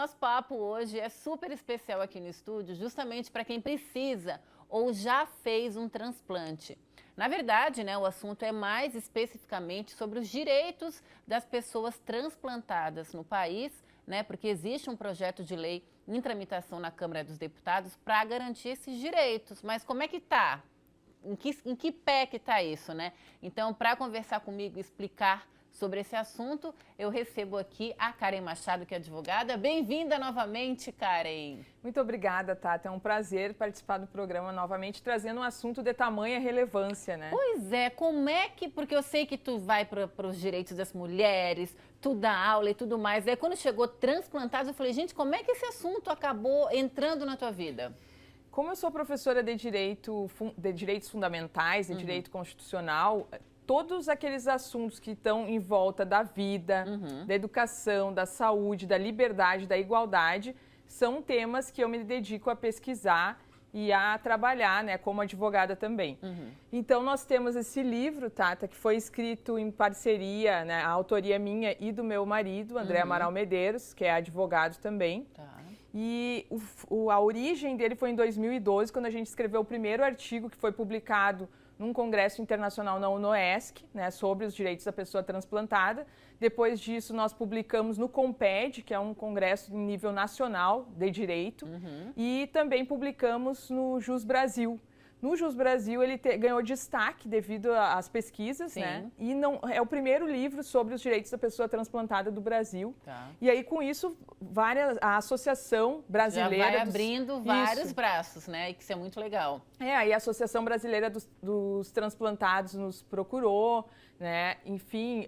Nosso papo hoje é super especial aqui no estúdio, justamente para quem precisa ou já fez um transplante. Na verdade, o assunto é mais especificamente sobre os direitos das pessoas transplantadas no país, porque existe um projeto de lei em tramitação na Câmara dos Deputados para garantir esses direitos. Mas como é que está? Em que pé que está isso, Então, para conversar comigo e explicar sobre esse assunto, eu recebo aqui a Karen Machado, que é advogada. Bem-vinda novamente, Karen. Muito obrigada, Tata. É um prazer participar do programa novamente, trazendo um assunto de tamanha relevância, Pois é, como é que... Porque eu sei que tu vai para os direitos das mulheres, tu dá aula e tudo mais. Aí quando chegou transplantados, eu falei, gente, como é que esse assunto acabou entrando na tua vida? Como eu sou professora de direitos fundamentais, de direito constitucional, todos aqueles assuntos que estão em volta da vida, da educação, da saúde, da liberdade, da igualdade, são temas que eu me dedico a pesquisar e a trabalhar, como advogada também. Então, nós temos esse livro, Tata, que foi escrito em parceria, a autoria minha e do meu marido, André Amaral Medeiros, que é advogado também. Tá. E a origem dele foi em 2012, quando a gente escreveu o primeiro artigo que foi publicado num congresso internacional na UNOESC, sobre os direitos da pessoa transplantada. Depois disso, nós publicamos no COMPED, que é um congresso em nível nacional de direito, e também publicamos no JUS Brasil. No JUS Brasil, ele ganhou destaque devido às pesquisas, E não, é o primeiro livro sobre os direitos da pessoa transplantada do Brasil. Tá. E aí, com isso, a Associação Brasileira... Já vai abrindo vários braços, E que isso é muito legal. Aí a Associação Brasileira dos Transplantados nos procurou, Enfim,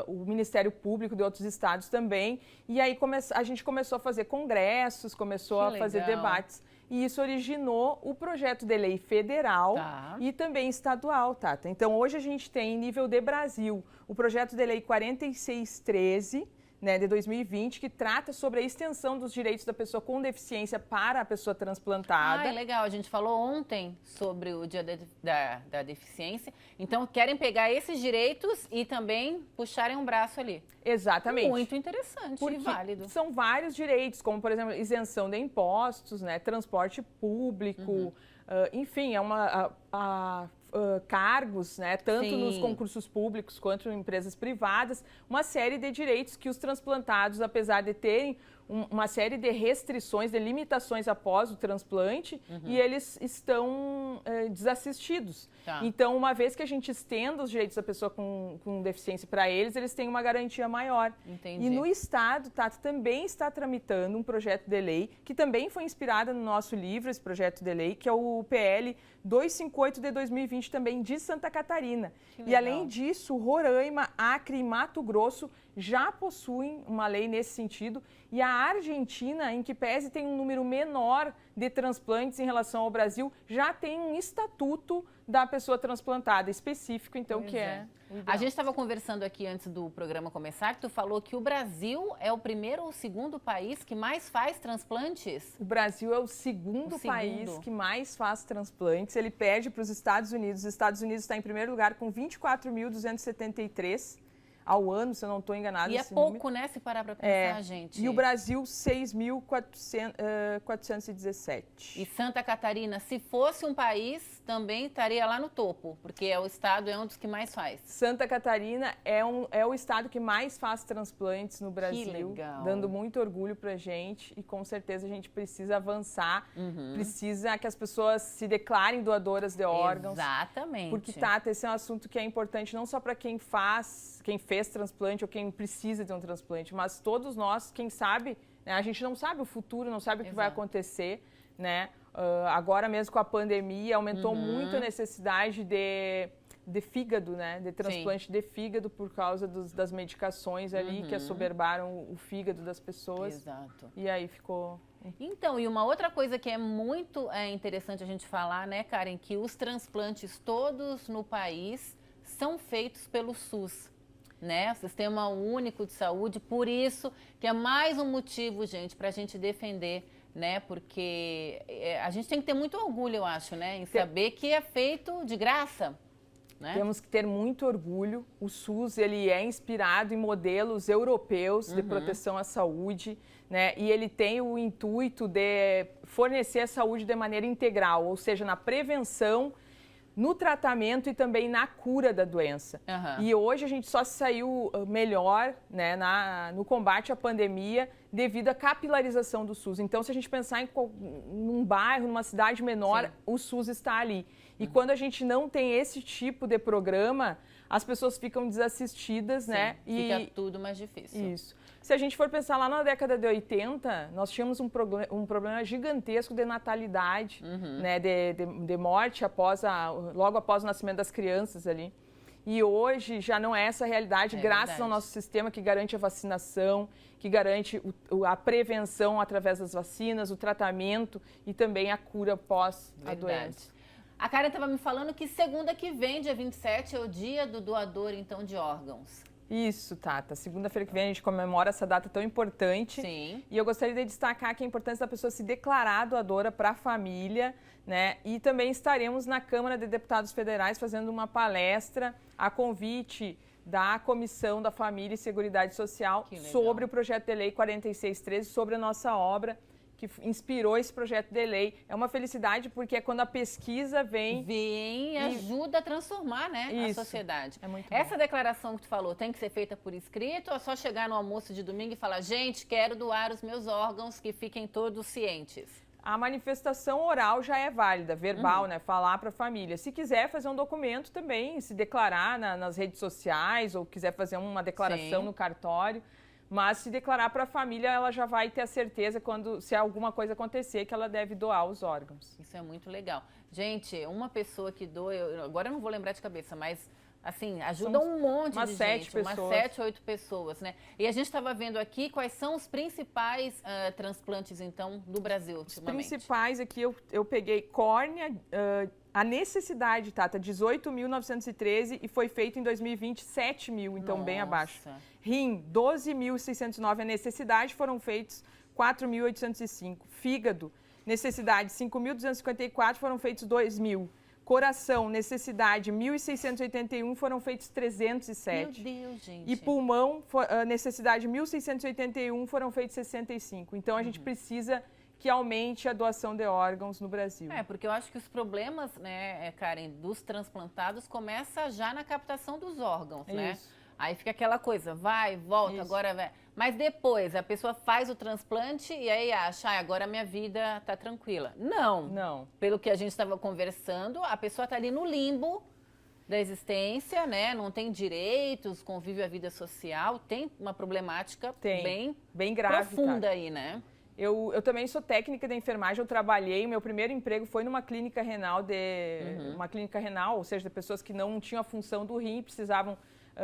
o Ministério Público de outros estados também. E aí a gente começou a fazer congressos, começou a fazer debates. E isso originou o projeto de lei federal e também estadual, Tata. Então, hoje a gente tem, em nível de Brasil, o projeto de lei 4613, de 2020, que trata sobre a extensão dos direitos da pessoa com deficiência para a pessoa transplantada. É legal. A gente falou ontem sobre o Dia da Deficiência. Então, querem pegar esses direitos e também puxarem um braço ali. Exatamente. Muito interessante e válido. São vários direitos, como, por exemplo, isenção de impostos, transporte público, enfim, cargos, tanto nos concursos públicos quanto em empresas privadas, uma série de direitos que os transplantados, apesar de terem uma série de restrições, de limitações após o transplante, e eles estão desassistidos. Tá. Então, uma vez que a gente estenda os direitos da pessoa com deficiência para eles têm uma garantia maior. Entendi. E no Estado, Tata, também está tramitando um projeto de lei, que também foi inspirado no nosso livro, esse projeto de lei, que é o PL 258 de 2020, também de Santa Catarina. E além disso, Roraima, Acre e Mato Grosso já possuem uma lei nesse sentido. E a Argentina, em que pese tem um número menor de transplantes em relação ao Brasil, já tem um estatuto da pessoa transplantada específico, então, que é a gente estava conversando aqui antes do programa começar, que tu falou que o Brasil é o primeiro ou segundo país que mais faz transplantes? O Brasil é o segundo país que mais faz transplantes. Ele perde para os Estados Unidos. Os Estados Unidos está em primeiro lugar com 24.273 ao ano, se eu não estou enganada. E é pouco, se parar para pensar, gente. E o Brasil, 6.417. E Santa Catarina, se fosse um país, também estaria lá no topo, porque o estado é um dos que mais faz. Santa Catarina é o estado que mais faz transplantes no Brasil. Que legal. Dando muito orgulho pra gente, e com certeza a gente precisa avançar, precisa que as pessoas se declarem doadoras de órgãos. Exatamente. Porque, Tata, esse é um assunto que é importante não só para quem fez transplante ou quem precisa de um transplante, mas todos nós, quem sabe, a gente não sabe o futuro, não sabe o que vai acontecer, agora mesmo com a pandemia, aumentou muito a necessidade de fígado, de transplante de fígado por causa das medicações ali que assoberbaram o fígado das pessoas. Exato. E aí ficou... Então, e uma outra coisa que é muito interessante a gente falar, Karen, que os transplantes todos no país são feitos pelo SUS. O Sistema Único de Saúde, por isso que é mais um motivo, gente, para a gente defender, Porque a gente tem que ter muito orgulho, eu acho, em saber que é feito de graça. né? Temos que ter muito orgulho. O SUS, ele é inspirado em modelos europeus de proteção à saúde, né? E ele tem o intuito de fornecer a saúde de maneira integral, ou seja, na prevenção, no tratamento e também na cura da doença. E hoje a gente só saiu melhor, né, no combate à pandemia devido à capilarização do SUS. Então, se a gente pensar num bairro, numa cidade menor, sim, o SUS está ali. E quando a gente não tem esse tipo de programa, as pessoas ficam desassistidas, sim, né? Fica tudo mais difícil. Isso. Se a gente for pensar lá na década de 80, nós tínhamos um problema gigantesco de natalidade, né, de morte logo após o nascimento das crianças ali. E hoje já não é essa a realidade, graças ao nosso sistema que garante a vacinação, que garante a prevenção através das vacinas, o tratamento e também a cura pós a doença. A Karen estava me falando que segunda que vem, dia 27, é o dia do doador, então, de órgãos. Isso, Tata. Segunda-feira que vem a gente comemora essa data tão importante. Sim. E eu gostaria de destacar que a importância da pessoa se declarar doadora para a família, né? E também estaremos na Câmara de Deputados Federais fazendo uma palestra a convite da Comissão da Família e Seguridade Social sobre o projeto de lei 4613, sobre a nossa obra, que inspirou esse projeto de lei. É uma felicidade porque é quando a pesquisa vem e ajuda a transformar, né, a sociedade. É muito Essa declaração que tu falou tem que ser feita por escrito ou é só chegar no almoço de domingo e falar, gente, quero doar os meus órgãos, que fiquem todos cientes? A manifestação oral já é válida, verbal, né? Falar para a família. Se quiser fazer um documento também, se declarar nas redes sociais ou quiser fazer uma declaração no cartório. Mas se declarar para a família, ela já vai ter a certeza, se alguma coisa acontecer, que ela deve doar os órgãos. Isso é muito legal. Gente, uma pessoa que doa, agora eu não vou lembrar de cabeça, mas assim, ajuda um monte de gente. Umas 7, 8 pessoas, né? E a gente estava vendo aqui quais são os principais transplantes, então, do Brasil ultimamente. Os principais aqui, eu peguei córnea, a necessidade, Tata, 18.913 e foi feito em 2020 7 mil, então bem abaixo. Rim, 12.609 a necessidade, foram feitos 4.805. Fígado, necessidade 5.254, foram feitos 2.000. Coração, necessidade 1.681, foram feitos 307. Meu Deus, gente. E pulmão, necessidade 1.681, foram feitos 65. Então a gente precisa que aumente a doação de órgãos no Brasil. Porque eu acho que os problemas, né, Karen, dos transplantados começa já na captação dos órgãos, né? Aí fica aquela coisa, vai, volta, agora vai. Mas depois a pessoa faz o transplante e aí acha, agora a minha vida tá tranquila. Não. Pelo que a gente estava conversando, a pessoa tá ali no limbo da existência, né? Não tem direitos, convive a vida social, tem uma problemática bem grave, profunda aí, né? Eu também sou técnica de enfermagem, eu trabalhei, meu primeiro emprego foi numa clínica renal, uma clínica renal, ou seja, de pessoas que não tinham a função do rim e precisavam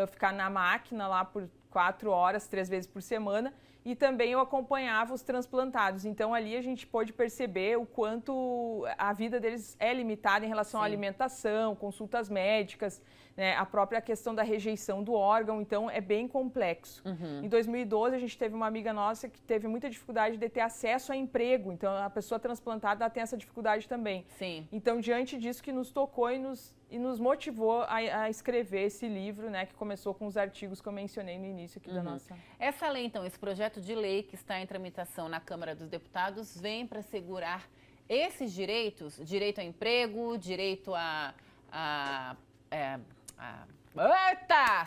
ficar na máquina lá por 4 horas, 3 vezes por semana, e também eu acompanhava os transplantados. Então ali a gente pôde perceber o quanto a vida deles é limitada em relação à alimentação, consultas médicas, né, a própria questão da rejeição do órgão, então é bem complexo. Em 2012 a gente teve uma amiga nossa que teve muita dificuldade de ter acesso a emprego, então a pessoa transplantada ela tem essa dificuldade também. Então diante disso que nos tocou e nos motivou a escrever esse livro, né, que começou com os artigos que eu mencionei no início aqui da nossa... Essa lei, então, esse projeto de lei que está em tramitação na Câmara dos Deputados vem para assegurar esses direitos, direito ao emprego, direito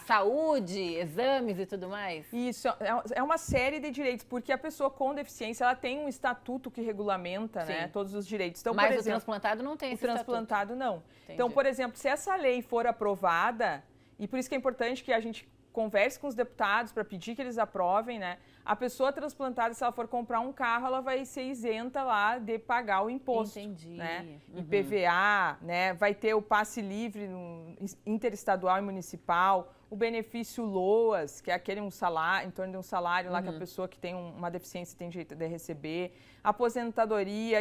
saúde, exames e tudo mais? Isso, é uma série de direitos, porque a pessoa com deficiência, ela tem um estatuto que regulamenta, né, todos os direitos. Então, mas por exemplo, o transplantado não tem esse estatuto. O transplantado não. Entendi. Então, por exemplo, se essa lei for aprovada, e por isso que é importante que a gente converse com os deputados para pedir que eles aprovem, né? A pessoa transplantada, se ela for comprar um carro, ela vai ser isenta lá de pagar o imposto. Entendi. Né? IPVA, né? Vai ter o passe livre no interestadual e municipal, o benefício LOAS, que é aquele salário, em torno de um salário lá que a pessoa que tem uma deficiência tem direito de receber. Aposentadoria,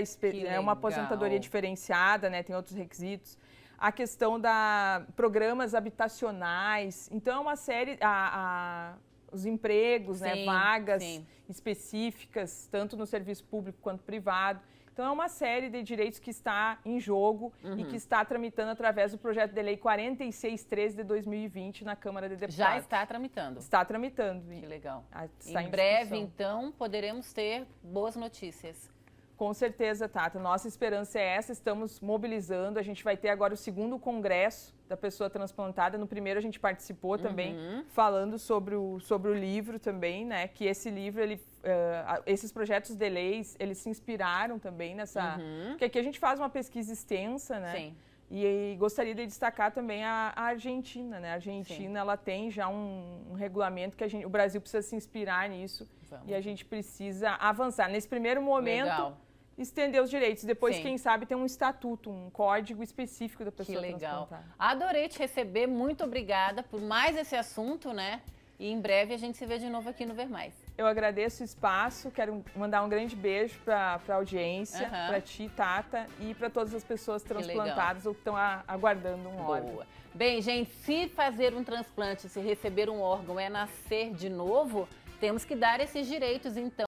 uma aposentadoria diferenciada, né? Tem outros requisitos. A questão da programas habitacionais. Então, é uma série... os empregos, né, Sim, vagas sim. específicas, tanto no serviço público quanto privado. Então, é uma série de direitos que está em jogo e que está tramitando através do projeto de lei 4613 de 2020 na Câmara de Deputados. Já está tramitando. Está tramitando. Que legal. Está em breve, discussão. então, poderemos ter boas notícias. Com certeza, Tata. Nossa esperança é essa, estamos mobilizando. A gente vai ter agora o segundo congresso da pessoa transplantada. No primeiro a gente participou também, falando sobre o livro também, né? Que esse livro, esses projetos de leis, eles se inspiraram também nessa... Porque aqui a gente faz uma pesquisa extensa, né? Sim. E gostaria de destacar também a Argentina, né? A Argentina, ela tem já um regulamento que o Brasil precisa se inspirar nisso. E a gente precisa avançar. Nesse primeiro momento... Legal. Estender os direitos. Depois, Sim. quem sabe, tem um estatuto, um código específico da pessoa Que legal. transplantada. Adorei te receber, muito obrigada por mais esse assunto, né? E em breve a gente se vê de novo aqui no Ver Mais. Eu agradeço o espaço, quero mandar um grande beijo para a audiência, para ti, Tata, e para todas as pessoas transplantadas ou que estão aguardando um órgão. Bem, gente, se fazer um transplante, se receber um órgão é nascer de novo, temos que dar esses direitos, então.